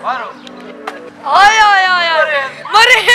Ay ay ay ay. Marin.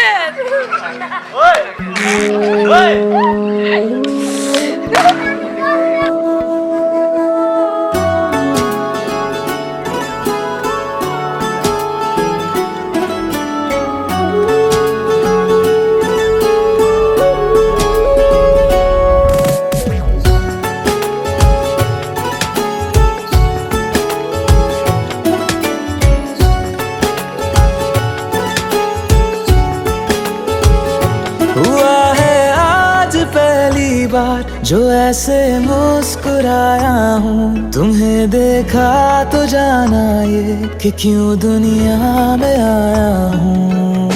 हुआ है आज पहली बार जो ऐसे मुस्कुराया हूँ। तुम्हें देखा तो जाना ये कि क्यों दुनिया में आया हूँ।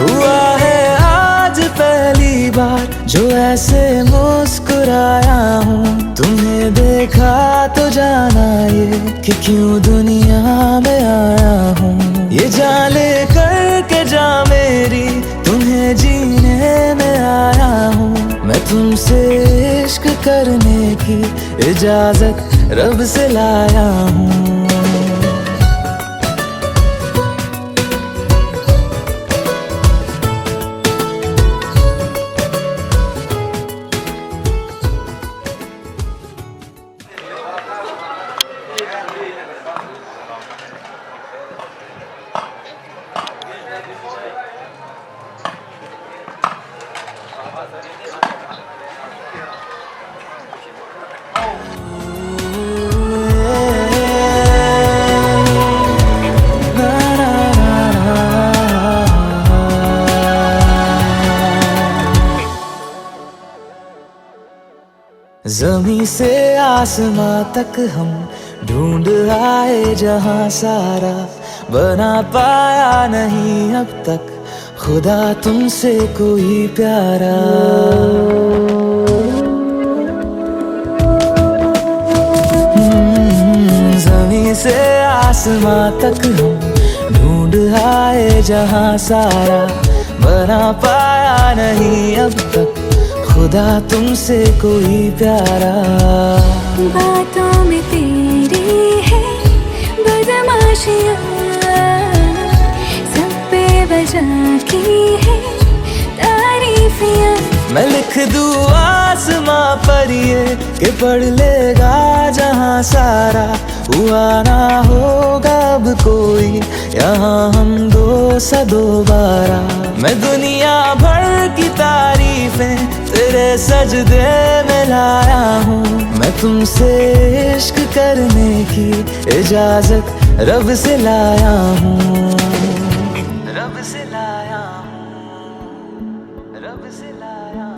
हुआ है आज पहली बार जो ऐसे मुस्कुराया हूँ। तुम्हें देखा तो जाना ये कि क्यों दुनिया में आया हूँ। ये जान ले करके जा मेरी तुम्हें जीने में आया हूँ। मैं तुमसे इश्क करने की इजाजत रब से लाया हूँ। ज़मीं से आसमां तक हम ढूंढ आए जहां सारा, बना पाया नहीं अब तक खुदा तुमसे कोई प्यारा। ज़मीं से आसमां तक हम ढूंढ आए जहां सारा, बना पाया नहीं अब तक खुदा तुमसे कोई प्यारा। बातों में तेरी है बदमाशियाँ, सब पे वजह की है तारीफियाँ। मैं लिख दूँ आसमां पर ये कि पढ़ लेगा जहां सारा, हुआ ना होगा अब कोई यहाँ हम दो सा दोबारा। मैं दुनिया भर की तारीफें तेरे सजदे में लाया हूँ। मैं तुमसे इश्क करने की इजाजत रब से लाया हूँ। रब से लाया हूँ, रब से लाया हूँ।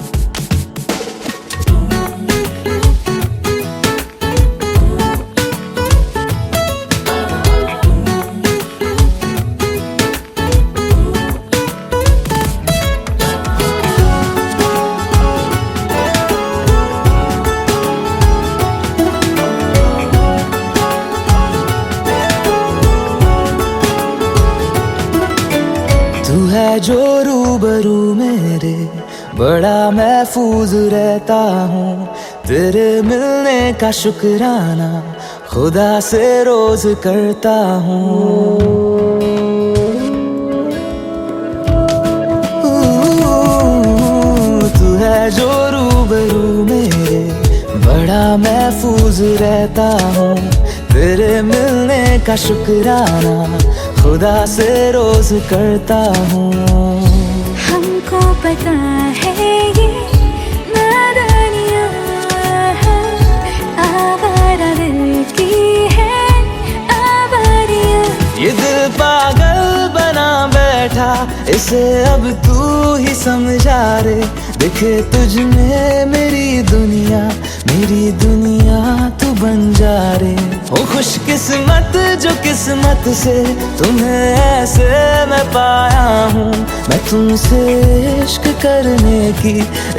तू है जो रूबरू मेरे, बड़ा महफूज रहता हूँ। तेरे मिलने का शुक्राना खुदा से रोज करता हूँ। तू है जो रूबरू मेरे, बड़ा महफूज रहता हूँ। तेरे मिलने का शुक्राना खुदा से रोज करता हूँ। हमको पता है ये नादानियाँ आवारा दिल की है आवारियाँ। ये दिल पागल बना बैठा, इसे अब तू ही समझा रे। दिखे तुझ में मेरी दुनिया तू बन जा रे। हो खुशकिस्मत जो किस्मत से तुम्हें ऐसे मैं पाया हूँ। मैं तुमसे इश्क करने की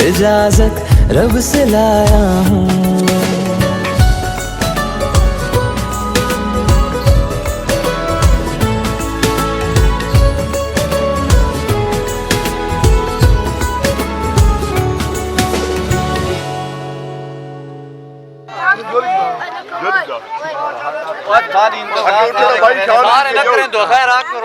इजाजत रब से लाया हूँ। इंतजार भाई सारे ना करें धोखा है रात को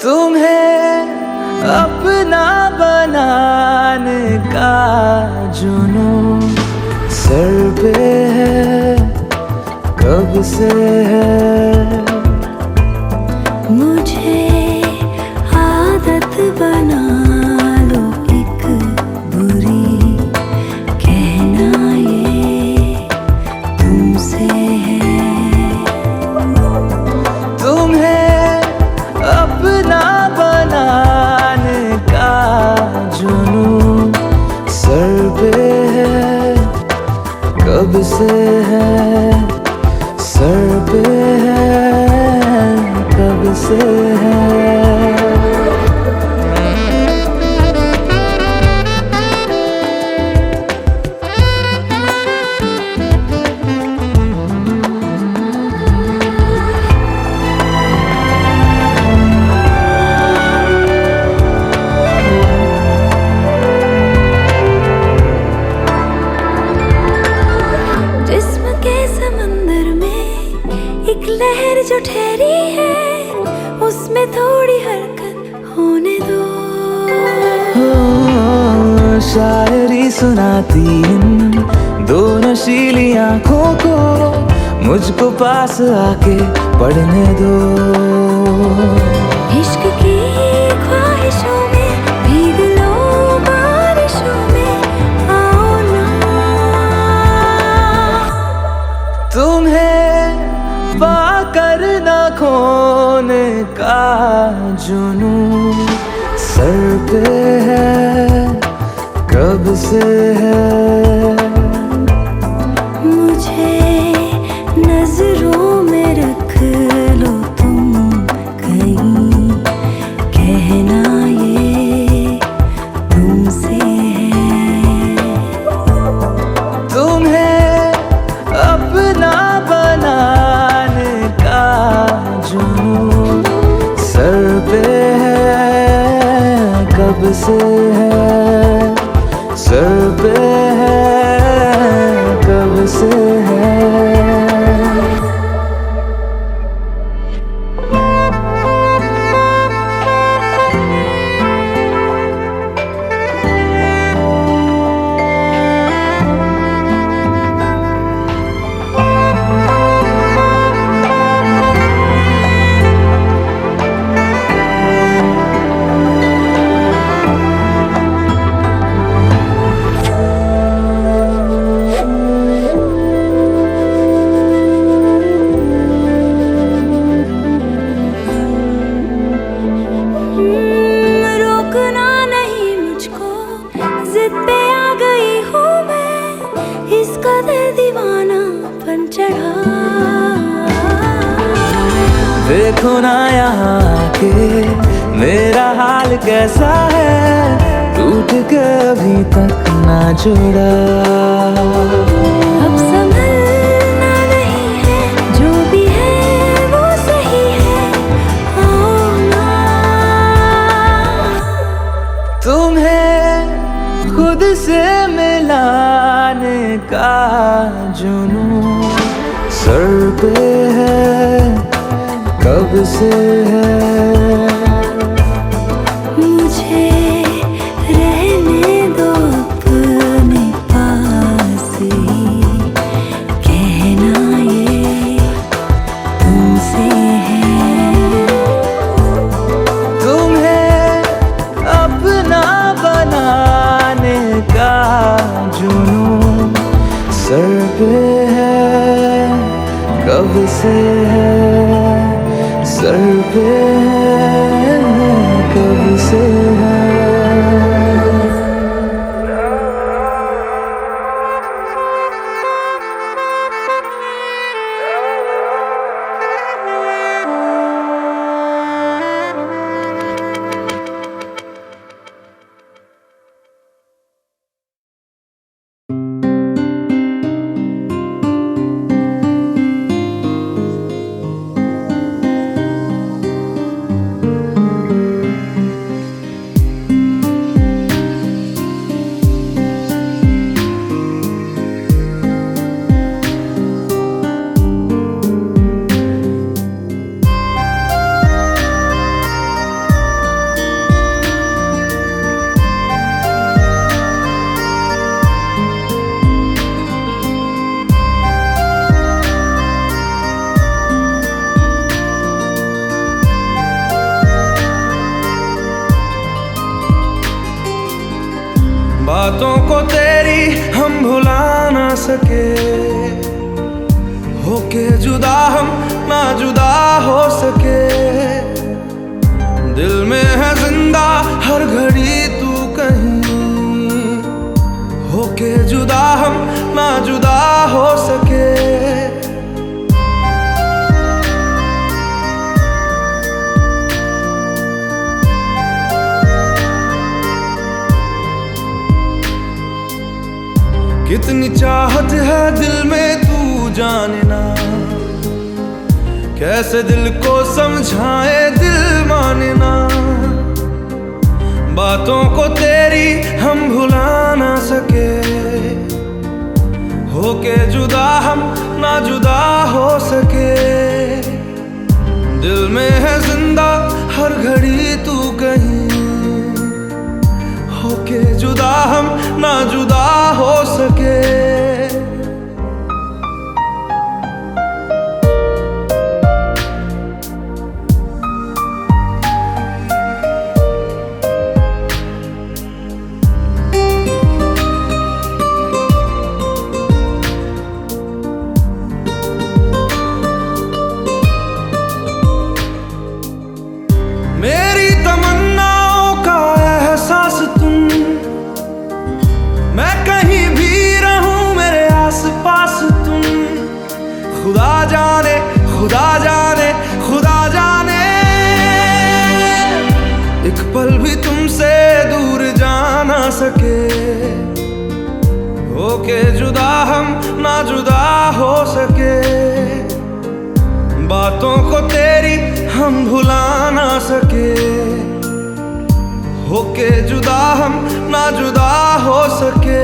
तुम्हें अपना बनाने का जुनून सर पे है, कब से है। मुझे आदत बना लो एक बुरी, कहना ये तुमसे है। तुम्हें अपना बनाने का जुनून सर पे है, कब से है, सर पे है, कब से है। जिस्म के समंदर में एक लहर जो ठहरी है, उसमें थोड़ी हरकत होने दो। शायरी सुनाती इन दो नशीली आंखों को, मुझको पास आके पढ़ने दो। इश्क की ख्वाहिशों में भीग लो बारिशों में, आओ ना। तुम्हें पाकर न खोने का जुनून सर पे है, कब से है। मुझे नजरों में रख लो तुम कहीं, कहना ये तुमसे है। तुम्हें अपना बनाने का जुनून सर पे है, कब से है, सर पे है, कब से है। रोकना नहीं मुझको, जिद पे आ गई हूँ मैं, इस कदर दीवानापन चढ़ा। देखो ना यहाँ के मेरा हाल कैसा है, टूट के अभी तक ना जुड़ा। अब संभलना नहीं है, जो भी है वो सही है, आओ ना। तुम्हें खुद से मिलाने का जुनून सर पे है, कब से है। मुझे रहने दो अपने पास ही, कहना ये तुमसे है। तुम्हें अपना बनाने का जुनून सर पे है, कब से है, सर पे है, बातों को तेरी हम भुला ना सके, होके जुदा हम ना जुदा हो सके। दिल में है जिंदा हर घड़ी तू कहीं, होके जुदा हम ना जुदा हो सके। कितनी चाहत है दिल में तू जाने ना, कैसे दिल को समझाए दिल माने ना। बातों को तेरी हम भुला ना सके, होके जुदा हम ना जुदा हो सके। दिल में है जिंदा हर घड़ी तू कहीं, होके जुदा हम ना जुदा हो सके। मेरी तमन्नाओं का एहसास तुम, मैं कहीं भी रहूं मेरे आस पास तुम। खुदा जाने खुदा जाने खुदा जाने, एक पल भी तुमसे दूर जा ना सके, होके जुदा हम ना जुदा हो सके। बातों को तेरी हम भुला ना सके, होके जुदा हम ना जुदा हो सके।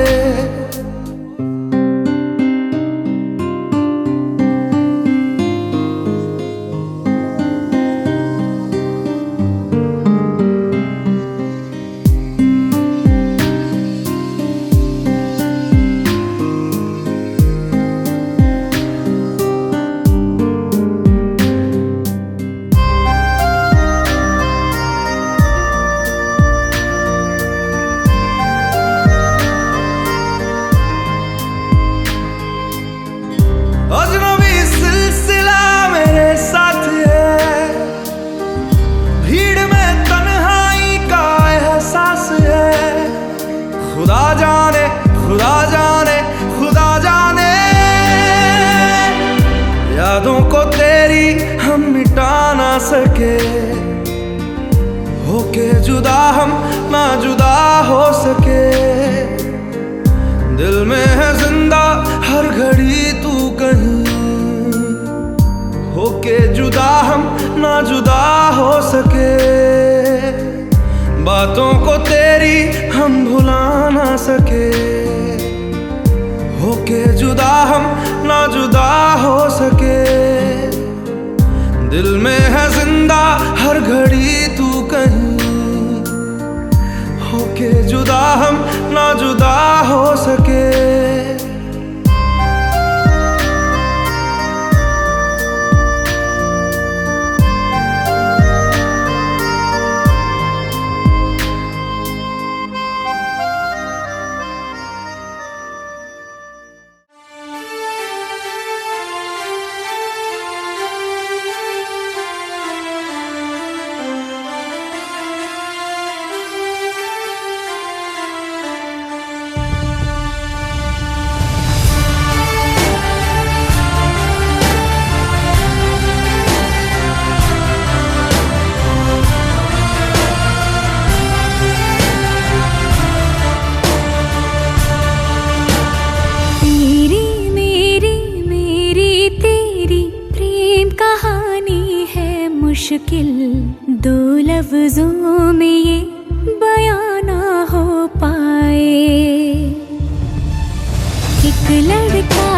अजनबी सिलसिला मेरे साथ है, भीड़ में तन्हाई का एहसास है। खुदा जाने खुदा जाने खुदा जाने, यादों को तेरी हम मिटा ना सके, होके जुदा हम ना जुदा हो सके। दिल में है जिंदा हर घड़ी तू कहीं, होके जुदा हम ना जुदा हो सके। बातों को तेरी हम भुला ना सके, होके जुदा हम ना जुदा हो सके। दिल में है जिंदा हर घड़ी तू कहीं, होके जुदा हम ना जुदा हो सके। मुश्किल दो लफ्जों में ये बयां ना हो पाए। एक लड़का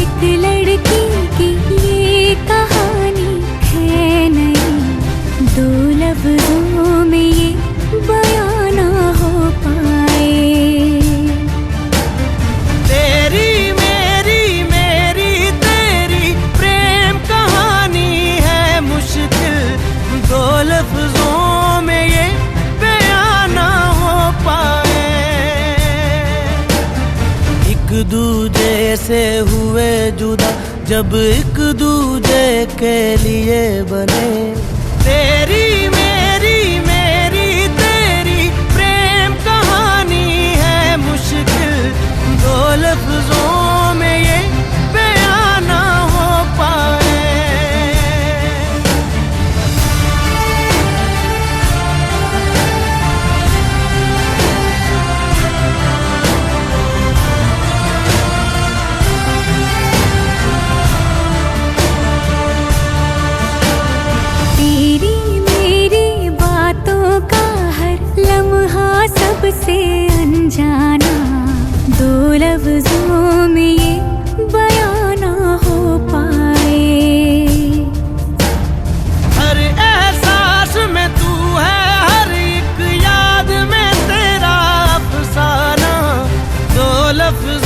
एक लड़की की ये कहानी है नहीं, दो लफ्जों में ये बयां ना हो पाए। तेरी मेरी मेरी तेरी प्रेम कहानी है मुश्किल दो लफ्जों दूजे से हुए जुदा, जब एक दूजे के लिए बने। तेरी मेरी मेरी तेरी प्रेम कहानी है मुश्किल, दो लफ्जों में ये बयां ना हो पाए। तेरी मेरी बातों का हर लम्हा सबसे अनजाना, दो लफ्जों में ये बयां ना हो पाए। हर एहसास में तू है, हर एक याद में तेरा अफसाना, दो लफ्ज